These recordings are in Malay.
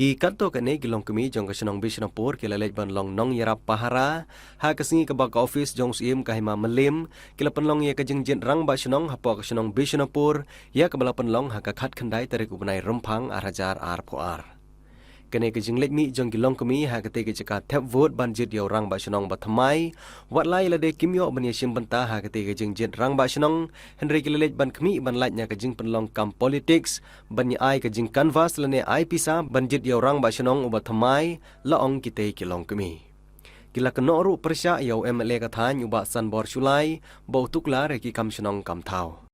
Ki kanto kane gilong kami jong kasinong Bishnapur kilalej ban long nong yarap pahara ha kasingi ka baka office jong sim kahima melim kilapan long ya kajing jin rang ba sinong hapo kasinong Bishnapur ya kabalapan long ha kakhat khandai tarik ubnai rumpang arajar ar. Kene kajing lej mi jong gilong kami ha kate ke caka tap vote ban jit yaw rang ba sinong bathamai wat lai lade kimyo ban yasim banta ha kate kajing jit rang ba sinong henry kilalej ban kami ban laj nya kajing penlong kam politics ban ya ai kajing canvas lane ai pisa ban jit yaw rang ba sinong ubathamai laong kite kilong kami kila kenoru persya yaw MLA kathan uba sanbor sulai bau tukla reki kam sinong kam thau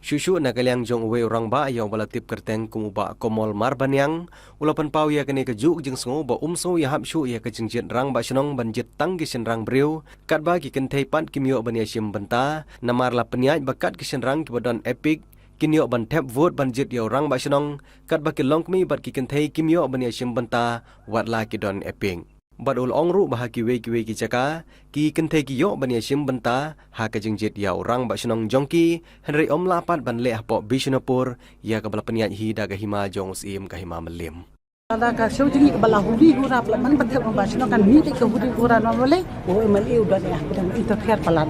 Shushu nagaliang jong uwe orang ba ayaw balatip kerteng kumuba komol marbanyang ulapan pau ya kene kejuk jeng sengo ba umso ya hapshu ya kejingjit rang ba senong banjit tanggi senrang briu kat ba ki kentei pat kimyo ban yasim benta namar la penyaj bakat ki senrang ki badan epic kinyo ban tap vote banjit yaw rang ba senong kat ba ki longkmi bat ki kentei kimyo ban yasim benta wat la ki don epic Bad ul ongru bah kiwe ki caka ki kenthe ki yo ban yasim benta ha kajingjit ya orang ba senong jongki henry om lapat ban le hapo Bishnapur ya kabala peniat hi daga hima jong sim kahima melim Ka show jingi bala hudi gura man pathe ba sino kan ni te hudi gura no le o MLA udan ya kudan interfere palan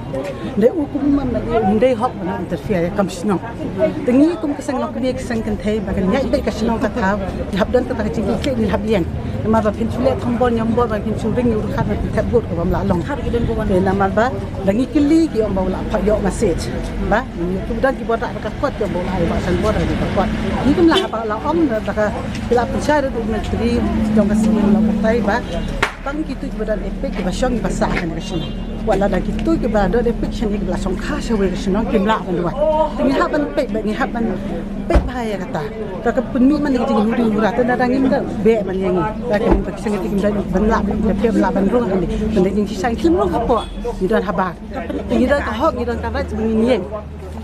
de ukum man de hok na interfere kam sino tengi kum kesang nok bi kesang kan thai ba kan nyai be ka sino ka tha habdan ka jingi ke ni habian ma ba pin chule thambon yombo ba pin churing yu khat ba that bot ko bam la long har gidan ko na ma ba dangi kili ki om ba la pha yo message ba ni kudan ki boda ka kwat yo ba ai ba san boda di ka kwat ni kum la ba la om da ka bila pensyar menteri jong kasih melakukan ba tang gitu badan efek ba syong basa kan kasih wala da gitu ke ba do efek sini ke song kha sawe kasih nong kimla kan dua ni haban pek ba ni haban pek bahaya kata ta ka punmi man ni jingi huri hura ta da ngim da be man yang da ka pek sing ti kimda ban la be pe la ban ro ni ban jing si sang kim ro hapo ni don haba ni don ka hok ni don ka rat bengin yen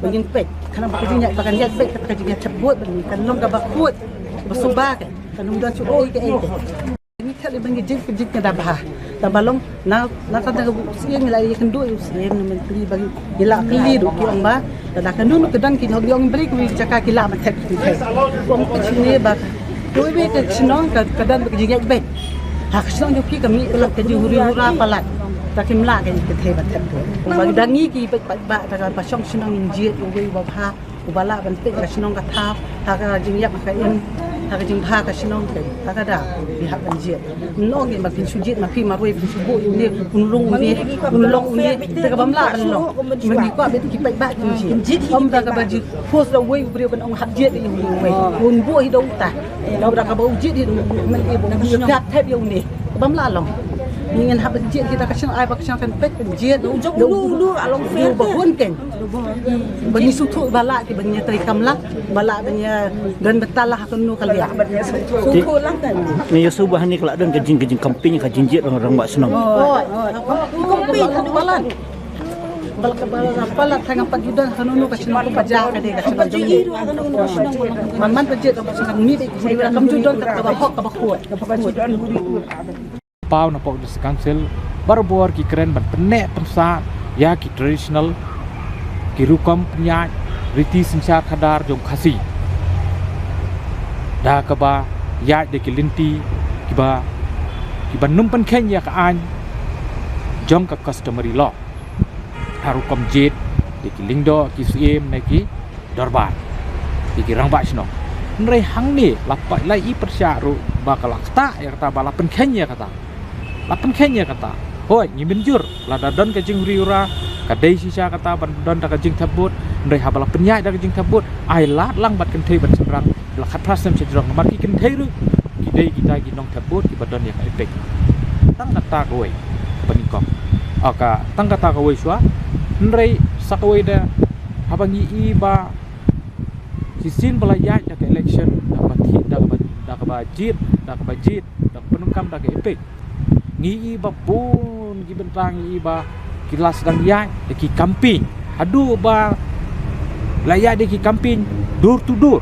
bengin pek kana ba jingi ba kan yak pek ka jingi cebut bengin kan long ka ba kuat basubak kanum dan cuoi ke ini kali bangi jik kada bah ta balong na ta da siang la kan do siang na menteri bagi ila kli do ki amba ta kan do kedang ki no yong beri ki caka ki la ma tek ki wong ke sini ba do be ke sinong ka kadan bagi jik be ha sinong yo ki kami la ke huri hura palat ta kim la ke the ba tek do bagi dangi ki ba ta ka pasong sinong injit yo we ba ha ubala ban pe ka sinong ka tha ta ka jing yak ka in Hak jing ha ka sinong ke ta da bi hak ban jet no ngi ma pin sujit ma pi ma roi pin subu ni kunlung ni kunlong ni ta ka bam la ban lo ngi ko be ki pai ba jit om da ka ba jit force da wei bri ban ong hak jet ni wei un bu hi dong ta da ka ba jit ni man e bo ni gat thep yo ni bam la long ingin hak jet kita ka sing ai ba ka sing kan pek jet jok lu along fe ba hun ken bani sutu bala ki bani teri kamla bala bani dan betalah kanu kalia sutu lang kan ni yusubah ni kelak dan kejing kamping ka jinjit orang bak senang kamping balan bala tang pat judan kanu ka senang ko baja ka de ka senang jongi man jet ka senang ni de kam judan ka ba hok ka ba kuat ka ba judan pau na pok dis council barbor ki keren ban penek pensa ya ki traditional ki rukam penyaj riti sensyar khadar jong khasi da ka ba ya de ki linti ki ba num pan khen ya ka an jong ka customary law harukam jet de ki lingdo ki siem na ki dorban ki rang ba sno nrei hang ni lapai lai i persya ru bakal kata ya kata bala pen khen ya kata lapan kenya kata hoi ngimin jur lada don ka jing riura ka dei sisa kata ban don ka jing tabut ndai habala penyai da jing tabut ai lat lang bat kan thei ban semrang la khat prasem cedrong mar ki kan thei ru ki dei kita ki nong tabut ki badon ya ka epek tang kata koi bani kom aka tang kata koi swa ndai sakoi da habangi i ba sisin belayat da election da bathi da bajit da penungkam da epek ngi ba pun gi bentang i ba kilas dang yai de ki camping adu ba layak de ki camping door to door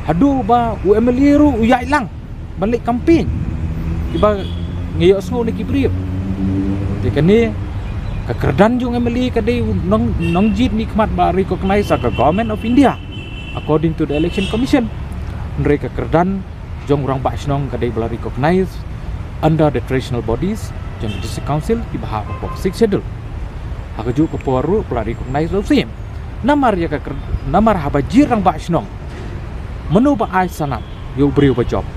adu ba UMLA ru uyai lang balik camping ki ba ngi osno ni ki brief Tekani kekerdan jung emeli kadai nong jit ni khmat ba recognize as a government of India according to the election commission. Mereka kekerdan jong orang ba snong kadai bala recognize under the traditional bodies jong district council di bahar pok 6 schedule. Haka ju ko poru bala recognize lo sim. Namar ya ke namar haba jirang ba snong. Menu ba ai sanat yo beri ba job.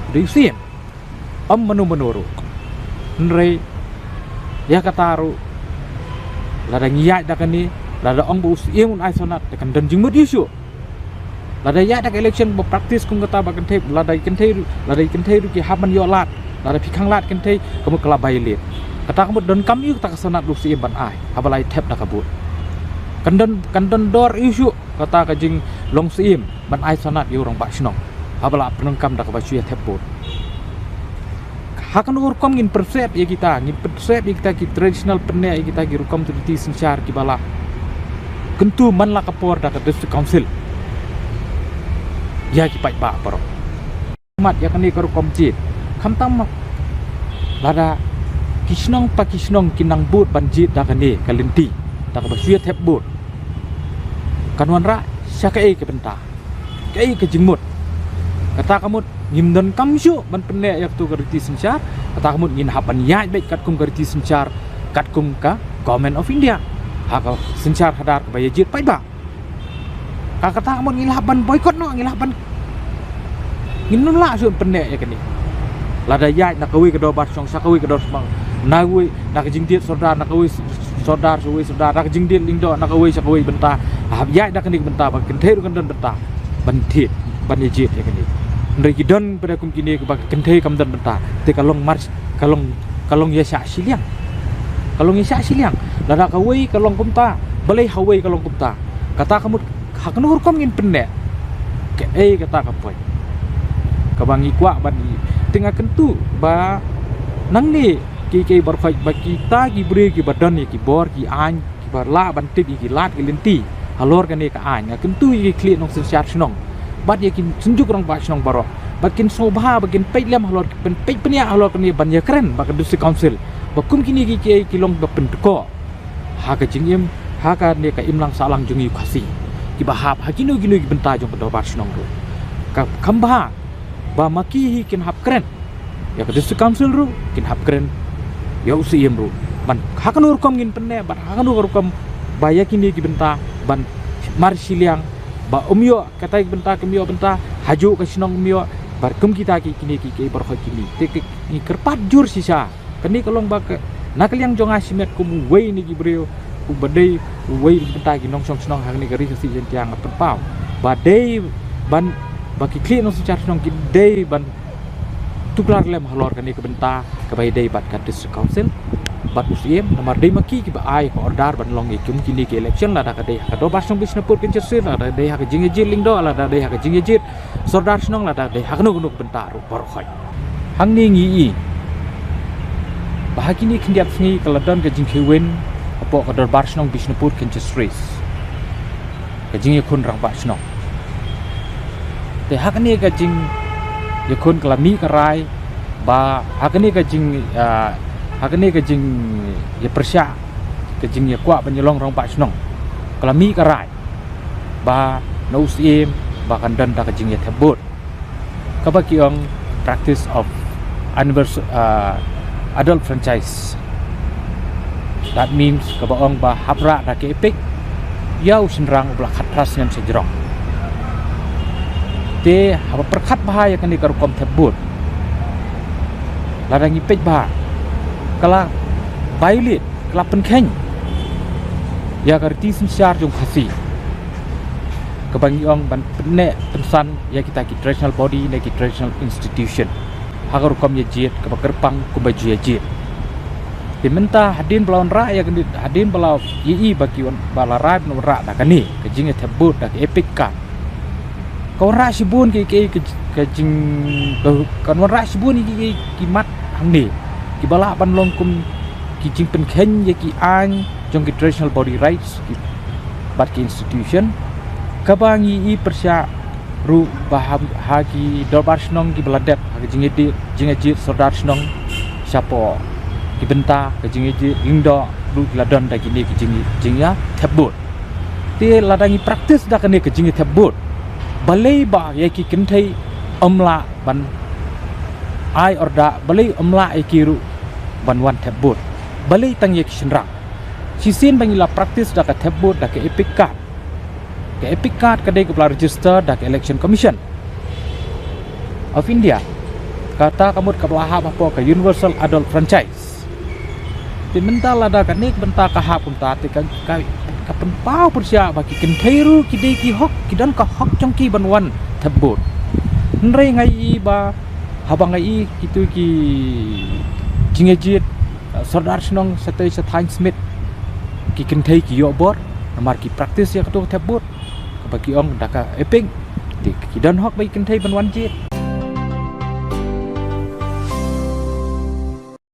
Di sim. Menu menuru. Nrei ya kataru lada ngiyak dak ni lada ong bu usieng ai sanat tekan dan jingmut isu lada ya dak election bu practice kum kata ba kentei lada kentei ru ki haban yo lat lada phikang lat kentei kamu kala bailit kata kamu don kam yu tak sanat lu si ban ai habalai tap dak kabut kandan dor isu kata ka jing long sim ban ai sanat yo rong ba snong habala penengkam dak ba chu ya tap bot hakan urkom ngin persep ya kita ki traditional penne ya kita ki rukom tu di sencar ki bala kentu man la kapor da ka district council ya ki pai ba paro mat ya kan ni ka rukom jit kham tam lada kisnong pa kisnong kinang but banjit da kan ni kalinti da ka basuya thep but kanwan ra syakai ke benta kai ke jingmut kata kamu ngimdan kamsyu ban penne yak tu gariti sencar kata kamu ngin hapan ya baik kat kum gariti sencar kat kum ka government of India haka sencar hadar ka bayajit pai ba ka kata kamu ngil hapan boykot no ngil hapan ngin la su penne yak ni lada ya nak kawi ka do bar song sakawi ka do smang nawi nak jingdiet saudara nak kawi saudara nak jingdiet lingdo nak kawi sakawi benta hab ya dak ni benta ba kentheru kan benta bantit banjit yak ni Ndai kidon pada kum kini ke bak kenthei kam dan benta te kalong mars kalong ya sya siliang lada kawai kalong kumta balai hawai kalong kumta kata kamu haknur kom ngin penne ke kata kapoi kabangi kwa bani tengah kentu ba nang ni ki barfai ba kita ki bre ki badan ni ki bor ki an ki barla bantit ki lat ki lenti halor kan ni ka an kentu ki kli nong sensyat snong bat yakin sunjuk orang ba snong baro bakin sobha bakin peit lem halor pen peit penia halor kan ni ban ya keren ba district council bakum kini ki kilong ba pentko ha ka jingim ha ka ne ka imlang salang jungi khasi ki bahap hakino gino ki benta jong ba snong ru ka khamba ba maki hi kin hap keren ya ka district council ru kin hap keren ya usim ru ban hakanur kom ngin penne ban hakanur kom ba yakini ki benta ban marsiliang ba umyo kata benta kemio benta haju ke sinong umyo bar kum kita ki kini ki berhak kini te ni kerpat jur sisa kini kalong ba ke nakal yang jong asimet kum wei ni ki breu ku badai wei benta ki nong song sinong hang ni gari si jentiang apen pau badai ban baki kli nong sucar sinong ki dei ban tuklar lem halor kini ke benta ke bai dei bat ka district council bat usiem namar dei maki ki ba ai ko ordar ban long ki kum kini ki election la da ka dei ka do basong bisnapur kin cherse la da dei ha ka jinge jil ling do la da dei ha ka jinge jil sordar snong la da dei ha nu bentar por khoi hang ni ngi i bahagi ni khindiap sngi kaladon ka jing khiwen apo ka do bar snong bisnapur kin cherse ka jinge khun rang ba snong te ha ka ni ka jing ye khun kalami ka rai ba ha ka ni ka jing hakane ka jing ya persya ka jing ya kwa banyolong rong pa snong kalami ka rai ba no sim ba kan dan ta ka jing ya tebut ka ba kiong practice of adult franchise that means ka ba ong ba hapra da ke epic yau senrang ubla khatras ngam sejrong te haba perkhat bahaya kan di karukom tebut ladang ipek bah kala bailit kala penkeng ya karti sensyar jong khasi kebangi ong ban penne pensan ya kita ki traditional body ne ki traditional institution hagar kom ya jet ke kerpang ku baju ya jet dimenta hadin belawan ra ya hadin belau yi bagi bala ra no ra da kani ke jing tebut da ke epic ka kau ra sibun ke jing kan ra sibun ki mat hang ni ki bala ban long kum ki jing pen khen ye ki an jong ki traditional body rights ki bat ki institution kabangi i persya ru bahab hagi dorbar snong ki beladet hagi jing eti sodar snong siapo ki benta ke jingi lingdo du ladon da kini ke jingi ya tebut ti ladangi praktis da kene ke jingi tebut balai ba ye ki kentai amla ban ai orda balai amla e kiru ban wan tebut balai tang ye kisnrang sisin bangila praktis da ka tebut da ke epic card kadai ke register da ke election commission of India kata kamut ka bahap apa ke universal adult franchise ti mental ada kanik benta ka hap unta ti ka penpau persia bagi kenthairu kidai ki hok kidan ka hok chongki banwan thabut nrei ngai ba habang ngai kitu ki jingejit sardar snong satai sathang smith ki kenthai ki yobor namar ki praktis ya ketu thabut bagi ong daka eping ti kidan hok bagi kenthai banwan jit